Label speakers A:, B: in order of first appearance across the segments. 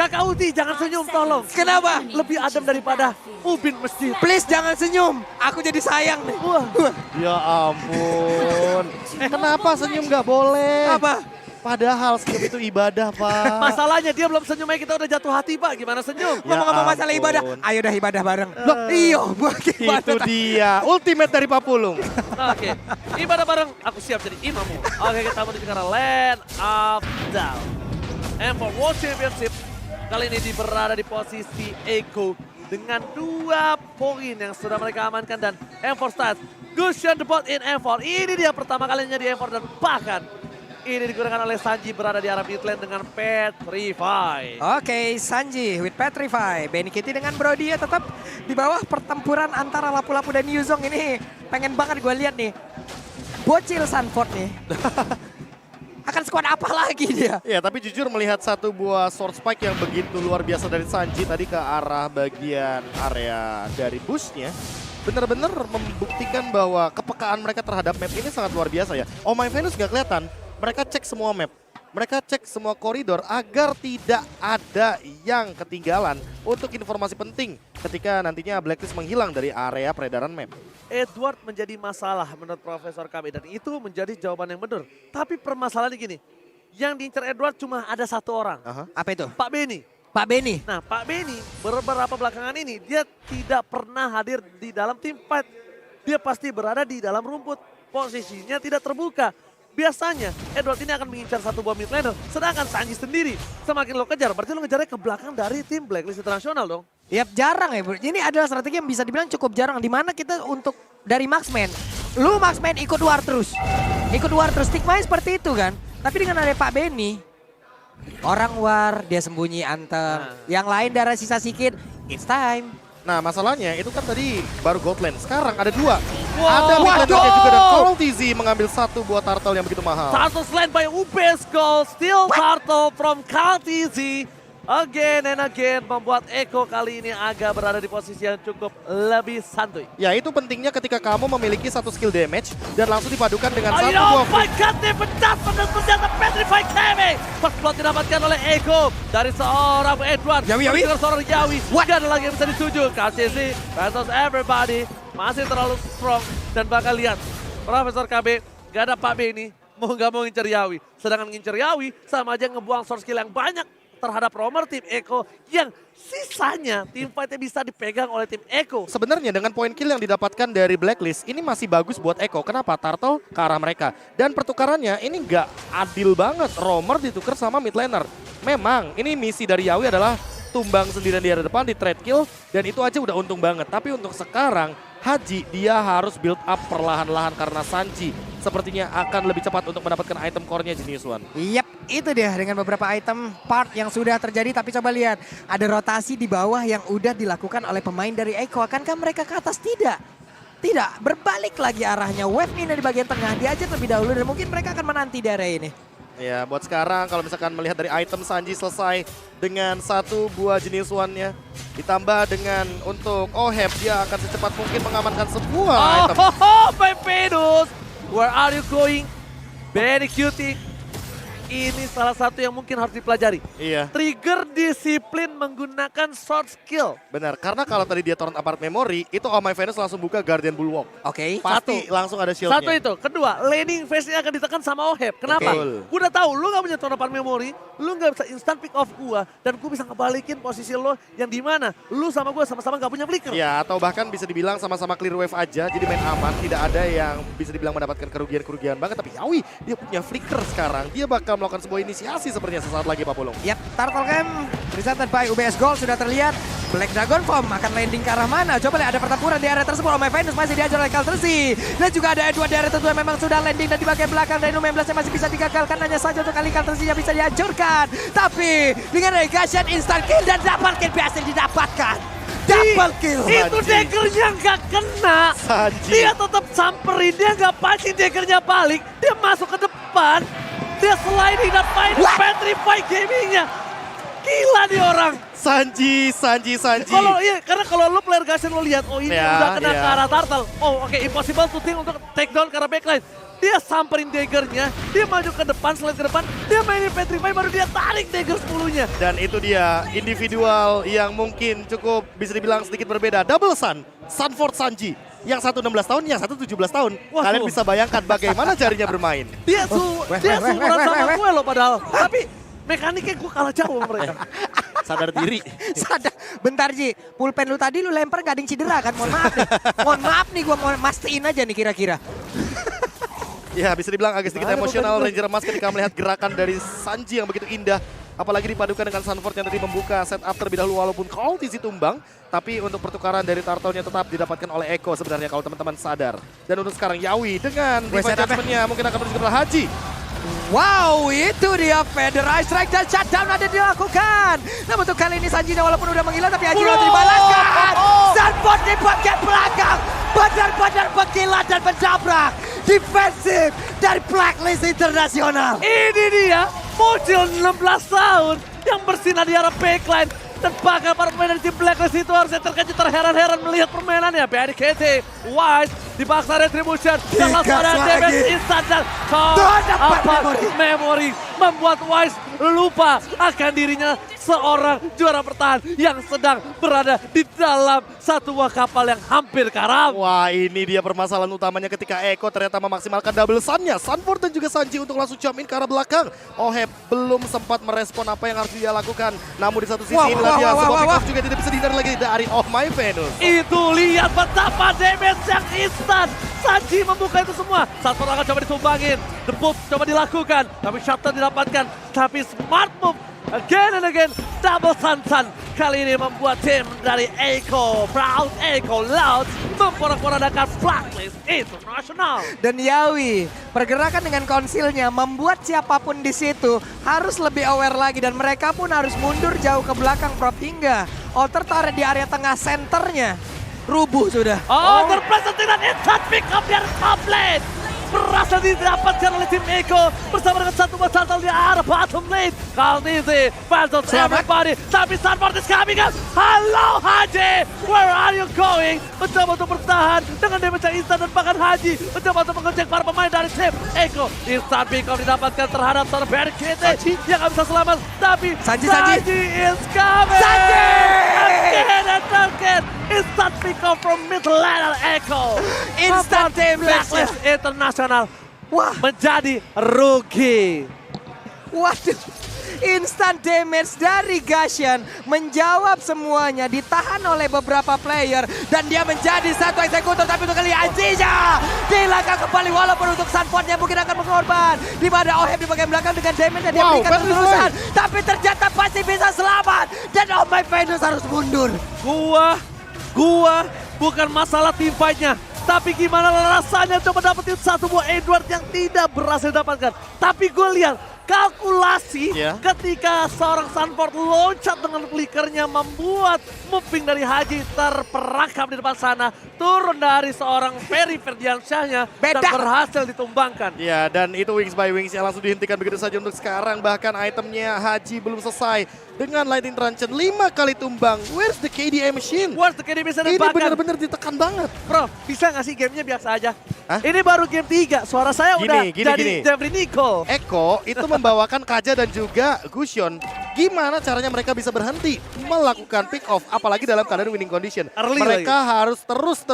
A: Kakak Uti jangan senyum tolong.
B: Kenapa?
A: Lebih adem daripada ubin masjid.
B: Please jangan senyum. Aku jadi sayang nih.
A: Wah.
C: Ya ampun. Kenapa senyum gak boleh?
B: Apa?
C: Padahal senyum itu ibadah, Pak.
A: Masalahnya dia belum senyum aja kita udah jatuh hati Pak. Gimana senyum?
C: Ya
B: Ngomong-ngomong masalah
C: ampun.
B: ibadah. Ayo dah ibadah bareng. Loh, iyo buat ibadah.
C: Itu dia. Ultimate dari Papulung.
A: Oke, ibadah bareng. Aku siap jadi imammu. Oke, kita menuju ke arah Land of Down. M4 World Championship kali ini berada di posisi Echo dengan 2 poin yang sudah mereka amankan dan M4 Stars. Gusion the bot in M4. Ini dia pertama kalinya di M4 dan bahkan ini digunakan oleh Sanji berada di arah mid lane dengan Petrify.
B: Oke, Sanji with Petrify. Benny Kitty dengan Brody ya tetap di bawah pertempuran antara Lapu-Lapu dan Yuzong ini. Pengen banget gue lihat nih. Bocil Sanford nih. Akan squad apa lagi dia?
C: Ya, tapi jujur melihat satu buah sword spike yang begitu luar biasa dari Sanji tadi ke arah bagian area dari bushnya. Benar-benar membuktikan bahwa kepekaan mereka terhadap map ini sangat luar biasa ya. Oh my Venus gak kelihatan. Mereka cek semua map, mereka cek semua koridor agar tidak ada yang ketinggalan untuk informasi penting ketika nantinya Blacklist menghilang dari area peredaran map.
A: Edward menjadi masalah menurut Profesor kami dan itu menjadi jawaban yang benar. Tapi permasalahannya gini, yang diincar Edward cuma ada 1 orang.
B: Apa itu?
A: Pak Benny.
B: Pak Benny.
A: Nah Pak Benny beberapa belakangan ini dia tidak pernah hadir di dalam tim fight. Dia pasti berada di dalam rumput, posisinya tidak terbuka. Biasanya Edward ini akan mengincar satu buah mid laner, sedangkan Sanji sendiri semakin lo kejar, berarti lo ngejarnya ke belakang dari tim Blacklist Internasional dong.
B: Yap, jarang ya bro. Ini adalah strategi yang bisa dibilang cukup jarang. Dimana kita untuk dari Marksman, lu Marksman ikut war terus. Ikut war terus, stigmanya seperti itu kan. Tapi dengan ada Pak Benny, orang war, dia sembunyi anteng. Yang lain darah sisa sikit, it's time.
C: Nah masalahnya itu kan tadi baru gold lane, sekarang ada 2.
A: Wow.
C: Ada mid lane
B: Waduh.
C: juga dan Coral TZ mengambil 1 buah turtle yang begitu mahal.
A: Turtle slain by UBS Gold, still turtle from KTZ. Again and again membuat Echo kali ini agak berada di posisi yang cukup lebih santuy.
C: Ya itu pentingnya ketika kamu memiliki 1 skill damage dan langsung dipadukan dengan 1
A: Oh
C: buah
A: my god, dia pecah pada senjata Petrify Kame. First blood didapatkan oleh Echo dari seorang Edward.
B: Yawi.
A: Dengan seorang Yawi.
B: What?
A: Gak ada lagi yang bisa dituju. KCC versus everybody. Masih terlalu strong. Dan bakal lihat, Profesor KB gak ada Pak B ini. Mau gak mau ngincer Yawi. Sedangkan ngincer Yawi sama aja ngebuang source skill yang banyak terhadap roamer tim Echo yang sisanya tim fightnya bisa dipegang oleh tim Echo.
C: Sebenarnya dengan poin kill yang didapatkan dari Blacklist ini masih bagus buat Echo. Kenapa? Turtle ke arah mereka. Dan pertukarannya ini nggak adil banget. Roamer ditukar sama mid laner. Memang ini misi dari Yawi adalah tumbang sendirian di area depan di trade kill. Dan itu aja udah untung banget. Tapi untuk sekarang Haji dia harus build up perlahan-lahan karena Sanji sepertinya akan lebih cepat untuk mendapatkan item core-nya Genius One.
B: Yap, itu dia dengan beberapa item part yang sudah terjadi. Tapi coba lihat, ada rotasi di bawah yang udah dilakukan oleh pemain dari Echo. Akankah mereka ke atas? Tidak. Tidak, berbalik lagi arahnya. Wave ini di bagian tengah, diajar terlebih dahulu dan mungkin mereka akan menanti di area ini.
C: Ya buat sekarang kalau misalkan melihat dari item Sanji selesai dengan 1 buah Genius One-nya. Ditambah dengan untuk Oheb dia akan secepat mungkin mengamankan sebuah item.
A: Oh, Pepedus, where are you going? Very cutie. Ini salah satu yang mungkin harus dipelajari.
C: Iya.
A: Trigger disiplin menggunakan short skill.
C: Benar, karena kalau tadi dia torrent apart memory, itu Oh My Venus langsung buka Guardian Bulwark.
B: Oke.
C: Pasti langsung ada shieldnya.
A: Satu itu. Kedua, laning phase-nya akan ditekan sama Oheb. Kenapa?
C: Betul.
A: Gue udah tahu, lu gak punya torrent apart memory, lu gak bisa instant pick off gua, dan gue bisa ngebalikin posisi lo yang dimana lu sama gue sama-sama gak punya flicker.
C: Ya, atau bahkan bisa dibilang sama-sama clear wave aja, jadi main aman. Tidak ada yang bisa dibilang mendapatkan kerugian-kerugian banget. Tapi Yawi, dia punya flicker sekarang. Dia bakal melakukan sebuah inisiasi sepertinya sesaat lagi Pak Pulung.
B: Yap, Turtle Camp presented by UBS Gold sudah terlihat. Black Dragon Form akan landing ke arah mana? Coba lihat ada pertempuran di area tersebut. Oh My Venus masih diajar oleh Kaltersi. Dan juga ada Edward di area tentu yang memang sudah landing dan di bagian belakang dari Lumen Blast masih bisa digagalkan. Hanya saja untuk kali Kaltersinya bisa dihancurkan. Tapi dengan negasian instant kill dan double kill berhasil didapatkan. Double kill.
A: Itu
C: Sanji.
A: daggernya gak kena.
C: Sanji.
A: Dia tetap samperin, dia gak pancing daggernya balik. Dia masuk ke depan. Dia sliding dan main Petrify gamingnya. Gila nih orang.
C: Sanji.
A: Kalau iya, karena kalau lo player guys lo lihat, oh ini
C: Ya,
A: udah kena
C: ya.
A: ke arah turtle. Oh oke, impossible to think untuk take down ke arah backline. dia samperin daggernya, dia maju ke depan, selain ke depan, dia mainin Petrify, baru dia tarik dagger 10-nya.
C: Dan itu dia individual yang mungkin cukup bisa dibilang sedikit berbeda. Double Sun, Sunford Sanji. Yang satu 16 tahun, yang satu 17 tahun.
A: Wah,
C: Kalian
A: tuh.
C: bisa bayangkan bagaimana jarinya bermain.
A: Dia seumuran sama gue loh padahal. Tapi mekaniknya gue kalah jauh sama mereka.
C: Sadar diri.
B: Sadar. Bentar Ji, pulpen lu tadi lu lempar gak ada yang cedera kan? Mohon maaf nih. Mohon maaf nih, gue mau mastiin aja nih kira-kira.
C: Ya bisa dibilang agak sedikit emosional Ranger Emas ketika melihat gerakan dari Sanji yang begitu indah. Apalagi dipadukan dengan Sunford yang tadi membuka setup terlebih dahulu walaupun Cultisi tumbang. Tapi untuk pertukaran dari Turtle-nya tetap didapatkan oleh Eko sebenarnya kalau teman-teman sadar. Dan untuk sekarang Yawi dengan Divine Judgment-nya mungkin akan menuju ke Haji.
B: Wow, itu dia Federal Strike dan shutdown ada dilakukan. Namun untuk kali ini Sanji walaupun udah menghilang tapi Haji udah dibalaskan. Sunford di bagian belakang. Benar-benar menggila dan menjabrak. Defensif dari Blacklist Internasional.
A: Ini dia, muncul 16 tahun yang bersinar di arah backline. Dan bahkan para pemain dari tim Blacklist itu harusnya terkejut terheran-heran melihat permainannya. BDKT, Wise, dipaksa retribution. Dan langsung ada damage instant dan memory membuat Wise lupa akan dirinya seorang juara bertahan yang sedang berada di dalam satu buah kapal yang hampir karam.
C: Wah, ini dia permasalahan utamanya ketika Eko ternyata memaksimalkan double sun-nya. Sunford dan juga Sanji untuk langsung jump in ke arah belakang. Oheb belum sempat merespon apa yang harus dia lakukan. Namun di satu sisi inilah dia semua pick-up juga tidak bisa dihindari lagi dari Oh My Venus.
A: Itu lihat betapa damage yang instan. Sanji membuka itu semua. Sunford akan coba ditumbangin. The Bolt coba dilakukan. Tapi shutdown didapatkan. Tapi smart move. Again and again, double Sun kali ini membuat tim dari Eko, Proud Eko Loud memporak-porandakan Blacklist International.
B: Dan Yawi, pergerakan dengan konsilnya membuat siapapun di situ harus lebih aware lagi dan mereka pun harus mundur jauh ke belakang Prof hingga Otter tarik di area tengah senternya. Rubuh sudah.
A: Terpleset dengan instant pick up dari Tablet. Berhasil didapatkan oleh tim Eko bersama dengan satu batal di arah bottom lane. Cultisi, Phantom, everybody. Tapi Sunford is coming up. Halo Haji, where are you going? Mencoba untuk bertahan dengan damage yang instan dan bahkan Haji mencoba untuk mengecek para pemain dari tim Eko. Instant pick up didapatkan terhadap seorang BDKT yang gak bisa selamat. Tapi Sanji is coming.
B: Sanji!
A: Again and again. Instant pick up from mid lane Eko.
B: Instant
A: Blacklist International.
B: Wah,
A: Menjadi rugi.
B: waduh. Instant damage dari Gashan menjawab semuanya, ditahan oleh beberapa player dan dia menjadi satu eksekutor. Tapi untuk kali Aziza dilangkah kembali walaupun untuk Sunfordnya mungkin akan mengorban. Di mana Oheb di bagian belakang dengan damage yang dia berikan terus-terusan. Tapi ternyata masih bisa selamat dan Oh My Venus harus mundur.
A: Gua bukan masalah team fight-nya. Tapi gimana rasanya coba dapetin satu buah Edward yang tidak berhasil dapatkan. Tapi gue lihat kalkulasi ketika seorang Sunford loncat dengan flickernya membuat moving dari Haji terperangkap di depan sana. Turun dari seorang Ferry Ferdiansyahnya dan berhasil ditumbangkan.
C: Ya, dan itu Wings by Wings yang langsung dihentikan begitu saja untuk sekarang. Bahkan itemnya Haji belum selesai. Dengan Lightning Truncheon 5 kali tumbang. Where's the KDA machine?
A: Where's the KDA machine?
C: Ini benar-benar ditekan banget.
A: Bro, bisa gak sih gamenya biasa aja? Ini baru game 3, suara saya udah jadi Jeffrey Nicole.
C: Eko itu membawakan Kaja dan juga Gusion. Gimana caranya mereka bisa berhenti melakukan pick off, apalagi dalam keadaan winning condition. Mereka harus terus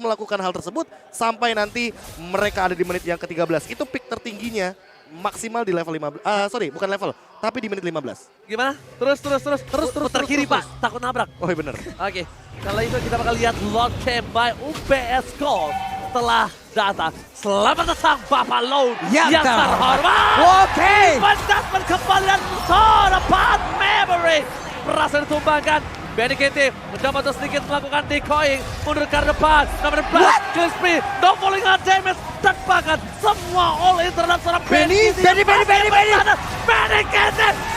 C: melakukan hal tersebut sampai nanti mereka ada di menit yang ke-13. Itu pick tertingginya maksimal di level 15. Bukan level, tapi di menit 15.
A: Gimana? Terus. Putar kiri Pak, takut nabrak.
C: Oh iya bener.
A: Oke, kali itu kita bakal lihat Lord Camp by UBS Gold telah datang. Selamat datang Bapak Load yang terhormat.
B: Oke.
A: Mendapat kembalian Sorapat Memory. Berhasil ditumbangkan. BDKT mencoba untuk sedikit melakukan decoying. Mundur ke depan. Namun Blast, Crispy, no falling on damage. Dan bahkan semua all in terhadap seorang BDKT. BDKT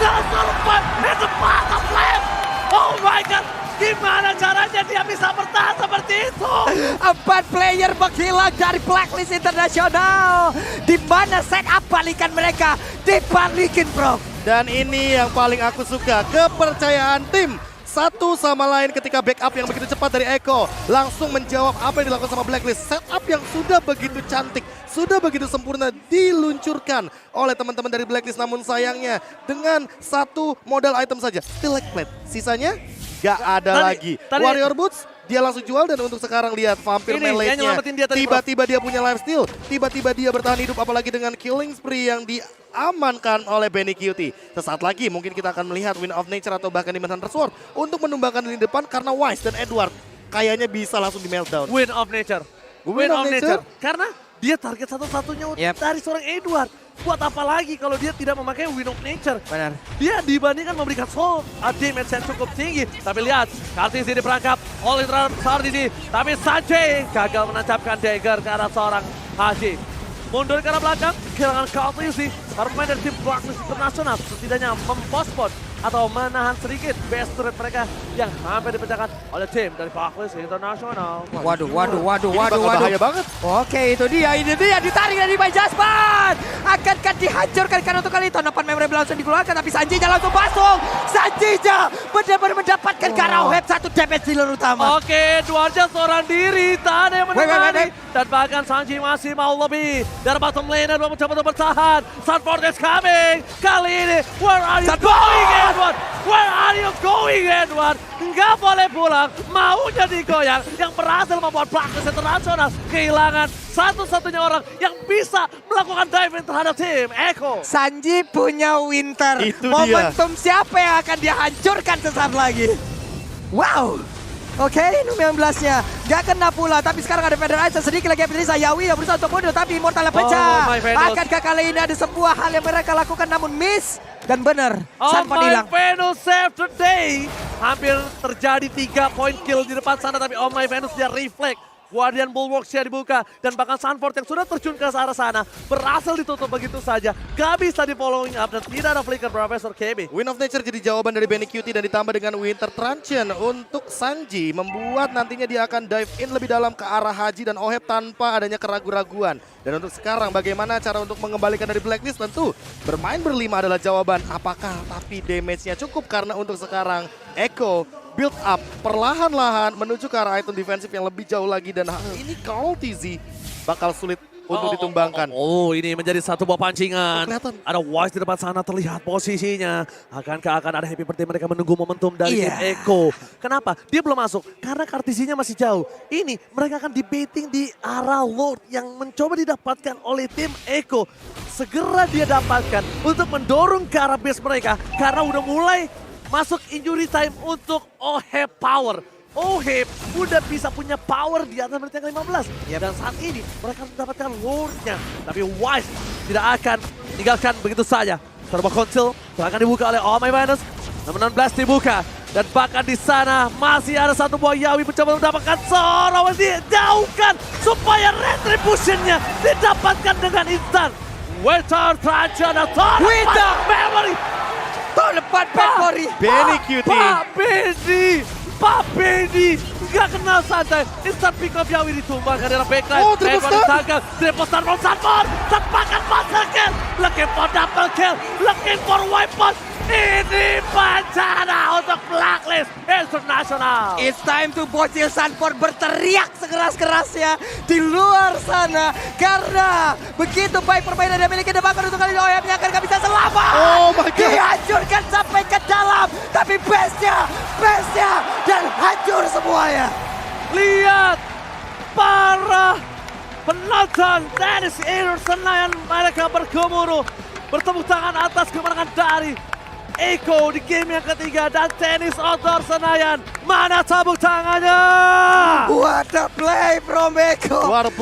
A: selesai at the bottom left. Oh my god. Gimana caranya dia bisa bertahan seperti itu?
B: 4 player menghilang dari Blacklist Internasional. Di mana setup balikan mereka dibalikin, bro.
C: Dan ini yang paling aku suka, kepercayaan tim. satu sama lain ketika backup yang begitu cepat dari Eko. Langsung menjawab apa yang dilakukan sama Blacklist. Setup yang sudah begitu cantik, sudah begitu sempurna diluncurkan oleh teman-teman dari Blacklist. Namun sayangnya dengan satu modal item saja, Tilek Plate. Sisanya gak ada lagi. Warrior Boots dia langsung jual dan untuk sekarang lihat Vampir Melee-nya. Tiba-tiba dia punya lifesteal, tiba-tiba dia bertahan hidup apalagi dengan killing spree yang diamankan oleh Benny Cutie. Sesaat lagi mungkin kita akan melihat Wind of Nature atau bahkan Demon Hunter Sword untuk menumbangkan lini depan karena Wise dan Edward kayaknya bisa langsung di meltdown.
A: Wind of Nature. Wind of Nature. Karena dia target satu-satunya dari seorang Edward. Buat apa lagi kalau dia tidak memakai Wind of Nature?
B: Benar.
A: Dia dibandingkan memberikan soul damage yang cukup tinggi. Tapi lihat, Kartisi diperangkap oleh Sardisi. Tapi Sanjay gagal menancapkan dagger ke arah seorang Haji. Mundur ke arah belakang, kehilangan Kartisi. Para pemain dari tim Blacklist International setidaknya mempospon atau menahan sedikit best turret mereka yang hampir dipecahkan oleh tim dari Blacklist International.
B: Waduh.
C: Bahaya banget.
B: Oke, itu dia ditarik dari Bay Jaspan. Akankah dihancurkan karena untuk kali itu Tonapan Memorable langsung dikeluarkan tapi Sanjinya langsung masuk. Sanjinya benar-benar mendapatkan Karao Head satu damage dealer utama.
A: Oke, Dwarja seorang diri, tak ada yang menemani. Dan bahkan Sanji masih mau lebih. Dari bottom lane, dua mencoba untuk bertahan. Sunford is coming. Kali ini, where are you going, Edward? Where are you going, Edward? Nggak boleh pulang, maunya digoyang. Yang berhasil membuat Blacklist International kehilangan satu-satunya orang yang bisa melakukan diving terhadap tim Eko.
B: Sanji punya Winter.
C: Itu
B: momentum siapa yang akan dia hancurkan sesaat lagi? Wow. Oke, Numi 19-nya gak kena pula, tapi sekarang ada Feather Ice sedikit lagi Evelisa Yawi yang berusaha untuk mundur, tapi Immortal pecah. Akankah kali ini ada sebuah hal yang mereka lakukan namun miss? Dan benar, Sanford hilang.
A: Venus save today. Hampir terjadi 3 point kill di depan sana, tapi Oh My Venus dia reflect. Guardian Bulwarks-nya dibuka dan bahkan Sanford yang sudah terjun ke arah sana berhasil ditutup begitu saja. Gak bisa di following up dan tidak ada flicker Profesor KB.
C: Wind of Nature jadi jawaban dari Benny Cutie dan ditambah dengan Winter Truncheon untuk Sanji membuat nantinya dia akan dive in lebih dalam ke arah Haji dan Oheb tanpa adanya keraguan-raguan. Dan untuk sekarang bagaimana cara untuk mengembalikan dari Blacklist? Tentu bermain berlima adalah jawaban. Apakah tapi damage-nya cukup? Karena untuk sekarang Eko build up perlahan-lahan menuju ke arah item defensif yang lebih jauh lagi dan ini kalau TZ bakal sulit untuk ditumbangkan.
A: Ini menjadi satu buah pancingan.
C: Kelihatan.
A: Ada Wise di depan sana terlihat posisinya. Akankah akan ada happy birthday mereka menunggu momentum dari tim Eko. Kenapa? Dia belum masuk karena kartisinya masih jauh. Ini mereka akan debating di arah Lord yang mencoba didapatkan oleh tim Eko. Segera dia dapatkan untuk mendorong ke arah base mereka karena udah mulai masuk injury time untuk Oheb Power. Oheb udah bisa punya power di atas menit yang 15. Dan saat ini mereka mendapatkan Lord-nya. Tapi Wise tidak akan tinggalkan begitu saja. Serba konsil akan dibuka oleh Oh My Venus. Nomor 16 dibuka. Dan bahkan di sana masih ada satu buah Yawi mencoba mendapatkan seorang dijauhkan. Supaya retribution-nya didapatkan dengan instan. Winter Truncheon atau
B: Winter
A: Memory.
B: Lepas Memory.
C: Benny Cutie.
A: Pak Benny, nggak kenal santai. Instant pick up Yawi ditumbangkan dari backline.
C: Triple stun.
A: Triple stun from Sanford. Tepakan master kill. Looking for double kill. Looking for weapon. Ini bencana untuk Blacklist International.
B: It's time to bocil Sanford berteriak sekeras-kerasnya di luar sana. Karena begitu baik permainan dia miliki bahkan untuk kali ini Ohebnya akan gak bisa selamat.
C: Oh my God.
B: Dihancurkan sampai ke dalam. Tapi base-nya dan hancur semuanya.
A: Lihat para penonton tenis Inter Senayan mereka bergemuruh. Bertepuk tangan atas kemenangan dari Eko di game yang ketiga dan tenis outdoor Senayan. Mana tepuk tangannya?
B: What a play from Eko.